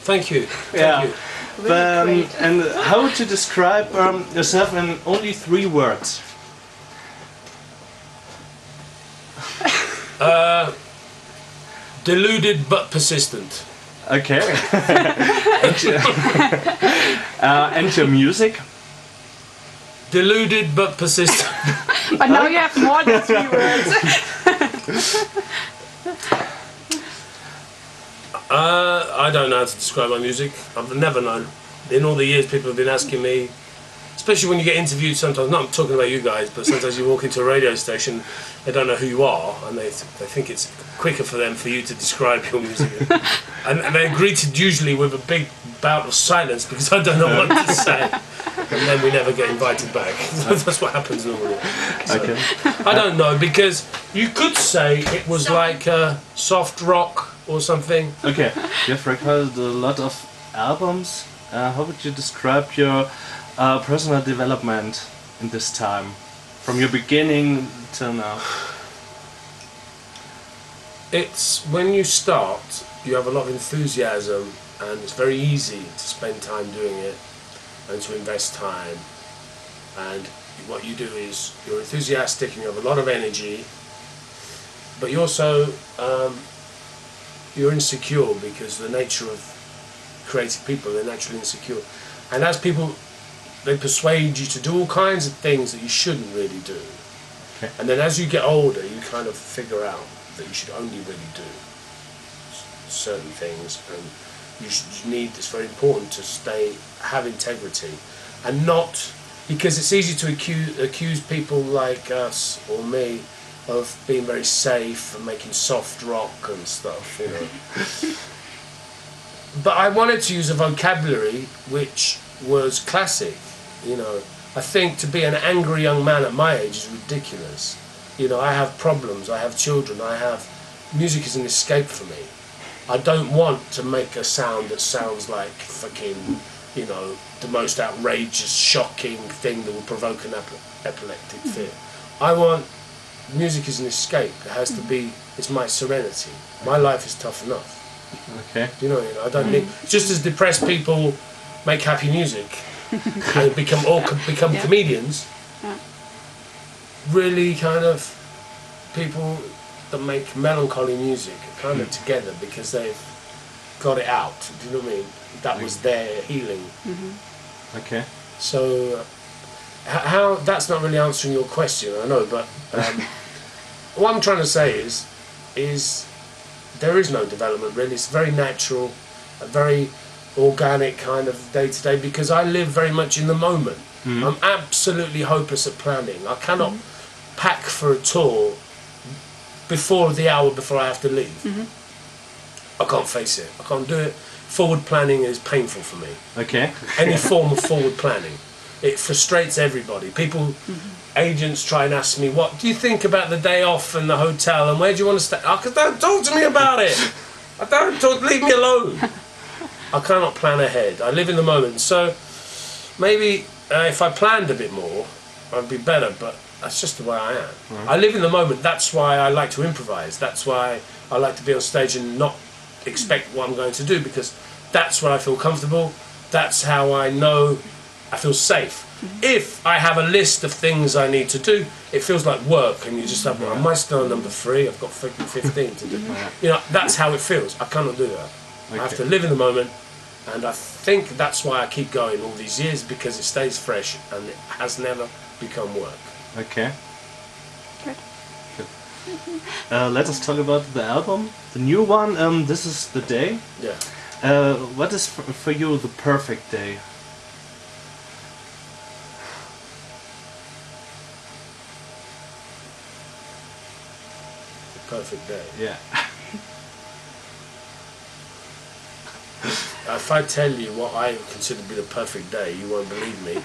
Thank you. Yeah. You. And how would you describe yourself in only 3 words? Deluded but persistent. Okay. And your music? Deluded but persistent. But now you have more than 3 words. I don't know how to describe my music. I've never known. In all the years people have been asking me, especially when you get interviewed sometimes, not I'm talking about you guys, but sometimes you walk into a radio station, they don't know who you are, and they think it's quicker for them for you to describe your music. and they're greeted usually with a big bout of silence because I don't know what to say. And then we never get invited back. That's what happens normally. So, Okay. I don't know, because you could say it was like soft rock or something. Okay. You've recorded a lot of albums. How would you describe your personal development in this time? From your beginning till now? It's when you start, you have a lot of enthusiasm, and it's very easy to spend time doing it and to invest time. And what you do is you're enthusiastic and you have a lot of energy, but you also you're insecure, because the nature of creative people, they're naturally insecure. And as people, they persuade you to do all kinds of things that you shouldn't really do. Okay. And then as you get older, you kind of figure out that you should only really do certain things, and you need, it's very important to have integrity, and not, because it's easy to accuse people like us or me of being very safe and making soft rock and stuff, you know. But I wanted to use a vocabulary which was classic, you know. I think to be an angry young man at my age is ridiculous. You know, I have problems, I have children, music is an escape for me. I don't want to make a sound that sounds like fucking, you know, the most outrageous, shocking thing that will provoke an epileptic fit. I want, music is an escape. It has to be, it's my serenity. My life is tough enough. Okay. You know, I don't need, just as depressed people make happy music and become comedians, really kind of people that make melancholy music are kind of together because they've got it out. Do you know what I mean? That was their healing. Okay. So, how that's not really answering your question, I know, but what I'm trying to say is there is no development really. It's very natural, a very organic kind of day to day, because I live very much in the moment. I'm absolutely hopeless at planning. I cannot pack for a tour before the hour before I have to leave. I can't face it. I can't do it. Forward planning is painful for me. Okay. Any form of forward planning. It frustrates everybody. People, agents try and ask me, what do you think about the day off and the hotel and where do you want to stay? Oh, 'cause don't talk to me about it. Leave me alone. I cannot plan ahead. I live in the moment. So maybe if I planned a bit more, I'd be better, but that's just the way I am. I live in the moment. That's why I like to improvise. That's why I like to be on stage and not expect what I'm going to do, because that's where I feel comfortable. That's how I know I feel safe. If I have a list of things I need to do, it feels like work, and you just have, well, am I still on number 3? I've got 15 to do. You know, that's how it feels. I cannot do that. Okay. I have to live in the moment, and I think that's why I keep going all these years, because it stays fresh and it has never become work. Okay. Good. Let us talk about the album, the new one. This is the day. Yeah. What is for you the perfect day? The perfect day. Yeah. If I tell you what I consider to be the perfect day, you won't believe me.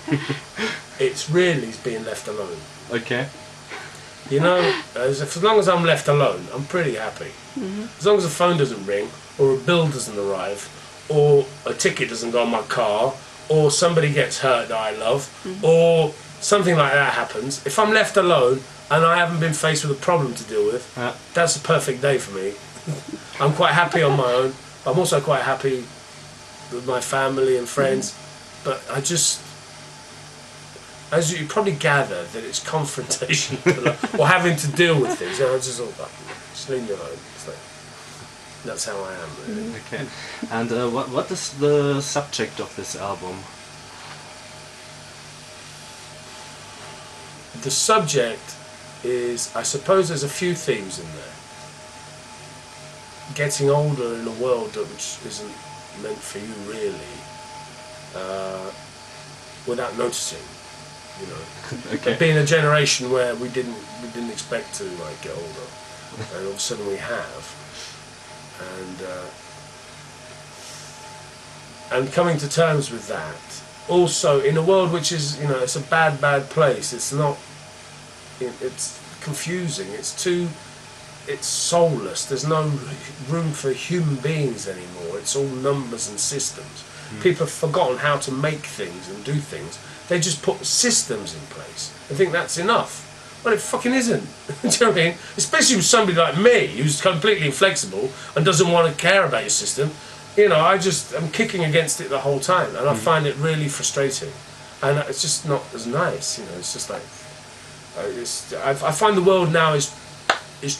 It's really being left alone. Okay. You know, as long as I'm left alone, I'm pretty happy. As long as the phone doesn't ring, or a bill doesn't arrive, or a ticket doesn't go on my car, or somebody gets hurt that I love, or something like that happens. If I'm left alone and I haven't been faced with a problem to deal with, that's a perfect day for me. I'm quite happy on my own. I'm also quite happy with my family and friends, but I just, as you probably gather, that it's confrontation or having to deal with things. I just thought, just leave me alone. So that's how I am, really. Okay. And what is the subject of this album? The subject is, I suppose there's a few themes in there. Getting older in a world which isn't meant for you really, without noticing, you know. Okay. Being a generation where we didn't expect to like get older, and all of a sudden we have, and coming to terms with that. Also, in a world which is, you know, it's a bad place. It's not. It's confusing. It's soulless. There's no room for human beings anymore. It's all numbers and systems. People have forgotten how to make things and do things. They just put systems in place and think that's enough. Well, it fucking isn't. Do you know what I mean? Especially with somebody like me, who's completely inflexible and doesn't want to care about your system. You know, I'm kicking against it the whole time, and I find it really frustrating. And it's just not as nice. You know, it's just like I find the world now is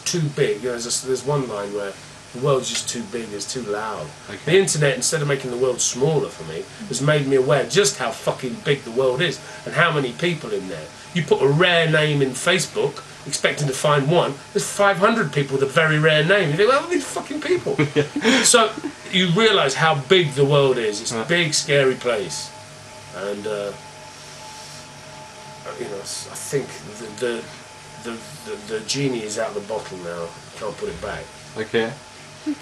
too big. You know, there's one line where the world's just too big, it's too loud. Okay. The internet, instead of making the world smaller for me, has made me aware just how fucking big the world is and how many people in there. You put a rare name in Facebook, expecting to find one, there's 500 people with a very rare name. You think, well, these fucking people. So you realise how big the world is. It's a big, scary place. And, you know, I think the genie is out of the bottle now. Can't put it back. Okay.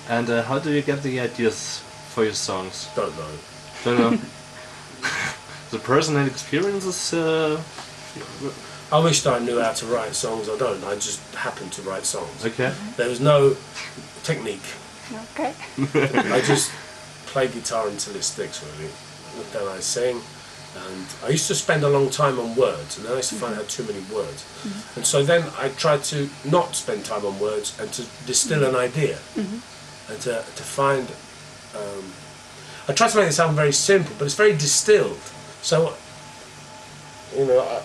And how do you get the ideas for your songs? Don't know. Don't know. The personal experiences. I wished I knew how to write songs. I don't. I just happen to write songs. Okay. There was no technique. Okay. I just play guitar until it sticks, really. And then I sing. And I used to spend a long time on words, and then I used to find I had too many words. And so then I tried to not spend time on words and to distill an idea. And to find... I tried to make this album very simple, but it's very distilled. So, you know,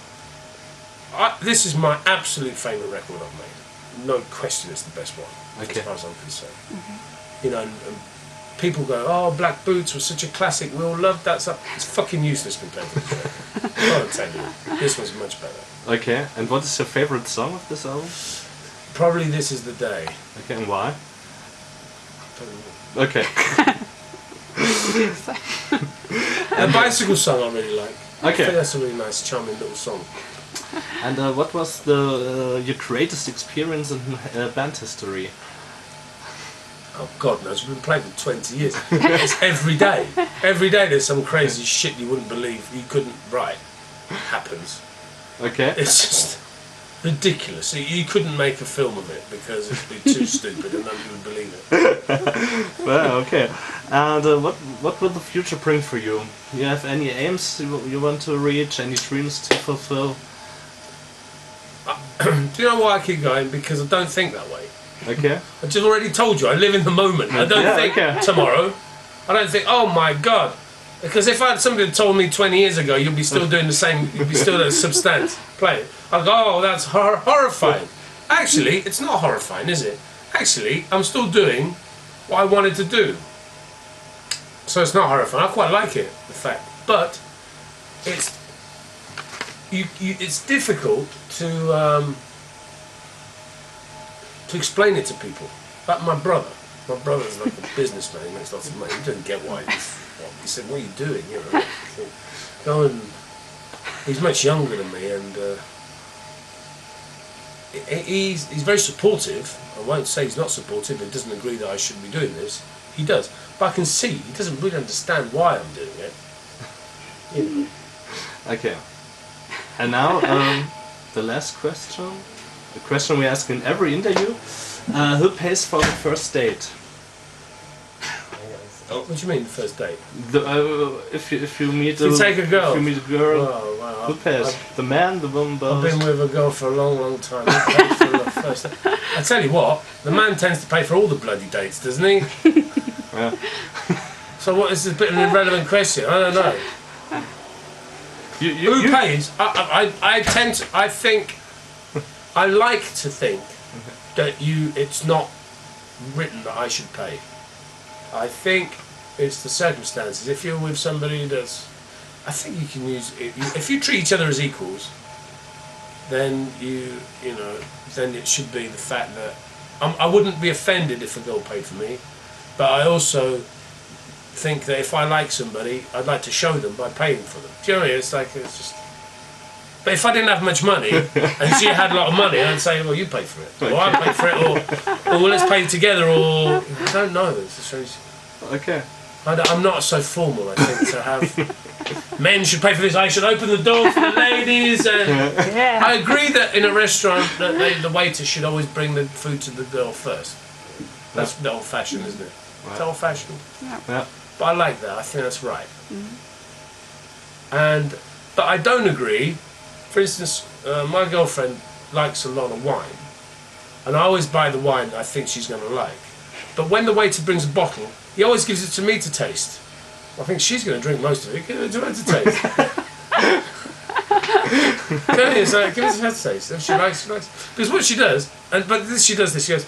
this is my absolute favourite record I've made. No question it's the best one, Okay. as far as I'm concerned. You know, and people go, oh, Black Boots was such a classic, we all loved that stuff. It's fucking useless compared to this record. I gotta tell you, this was much better. Okay. And what is your favorite song of this album? Probably This Is the Day. Okay. And why? Okay. A bicycle song I really like. I Okay. think that's a really nice, charming little song. And what was your greatest experience in band history? Oh, God knows, we've been playing for 20 years. It's every day. Every day there's some crazy shit you wouldn't believe you couldn't write. Happens. Okay. It's just ridiculous. You couldn't make a film of it because it'd be too stupid and nobody would believe it. Well, okay. And what will the future bring for you? Do you have any aims you want to reach? Any dreams to fulfill? Do you know why I keep going? Because I don't think that way. Okay. I just already told you, I live in the moment. I don't think tomorrow. I don't think, oh my God. Because if I had somebody that told me 20 years ago, you'll be still doing the same, you'll be still at Substanz playing. I'd go, oh, that's horrifying. Actually, it's not horrifying, is it? Actually, I'm still doing what I wanted to do. So it's not horrifying. I quite like it, the fact. But it's it's difficult to explain it to people. Like my brother's like a businessman, he makes lots of money. He doesn't get why he said, what are you doing? You know, go and... He's much younger than me, and he's very supportive. I won't say he's not supportive, but he doesn't agree that I shouldn't be doing this. He does. But I can see he doesn't really understand why I'm doing it. You know. Okay. And now, the last question. The question we ask in every interview. Who pays for the first date? What do you mean, first date? If you meet If you take a girl? If you meet a girl, Well, who pays? The man, the woman, both? I've been with a girl for a long, long time. Who pays for the first date? I tell you what, the man tends to pay for all the bloody dates, doesn't he? Yeah. So what is this a bit of an irrelevant question? I don't know. Who pays? I think, I like to think that it's not written that I should pay. I think it's the circumstances. If you're with somebody that's, I think you can use, if you treat each other as equals, then then it should be the fact that, I wouldn't be offended if a girl paid for me, but I also think that if I like somebody, I'd like to show them by paying for them. Do you know what I mean? It's just. But if I didn't have much money and she had a lot of money, I'd say, well, you pay for it, or I pay for it, or let's pay together, or I don't know. It's a strange. Okay. I'm not so formal. I think to have men should pay for this. I should open the door for the ladies, and Yeah. I agree that in a restaurant that the waiter should always bring the food to the girl first. That's the old-fashioned, isn't it? Right. It's old-fashioned. Yeah. But I like that. I think that's right. But I don't agree. For instance, my girlfriend likes a lot of wine, and I always buy the wine I think she's going to like. But when the waiter brings a bottle, he always gives it to me to taste. I think she's going to drink most of it. Give it to her to taste. It's like, give it to her to taste. If she likes, she likes. Because what she does, she does this. She goes,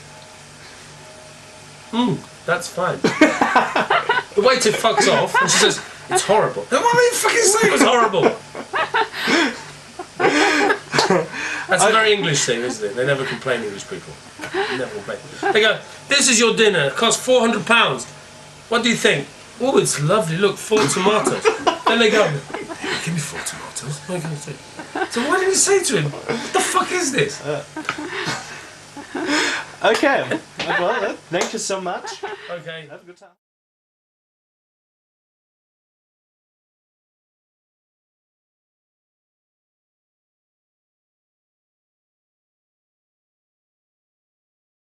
that's fine. The waiter fucks off, and she says, it's horrible. Then why did you fucking say it was horrible? That's a very English thing, isn't it? They never complain, English people. Never complain. They go, this is your dinner, it costs £400. What do you think? Oh, it's lovely, look, 4 tomatoes. Then they go, give me 4 tomatoes. What am I going to do? So why didn't you say to him, what the fuck is this? Okay. Well, thank you so much. Okay. Have a good time.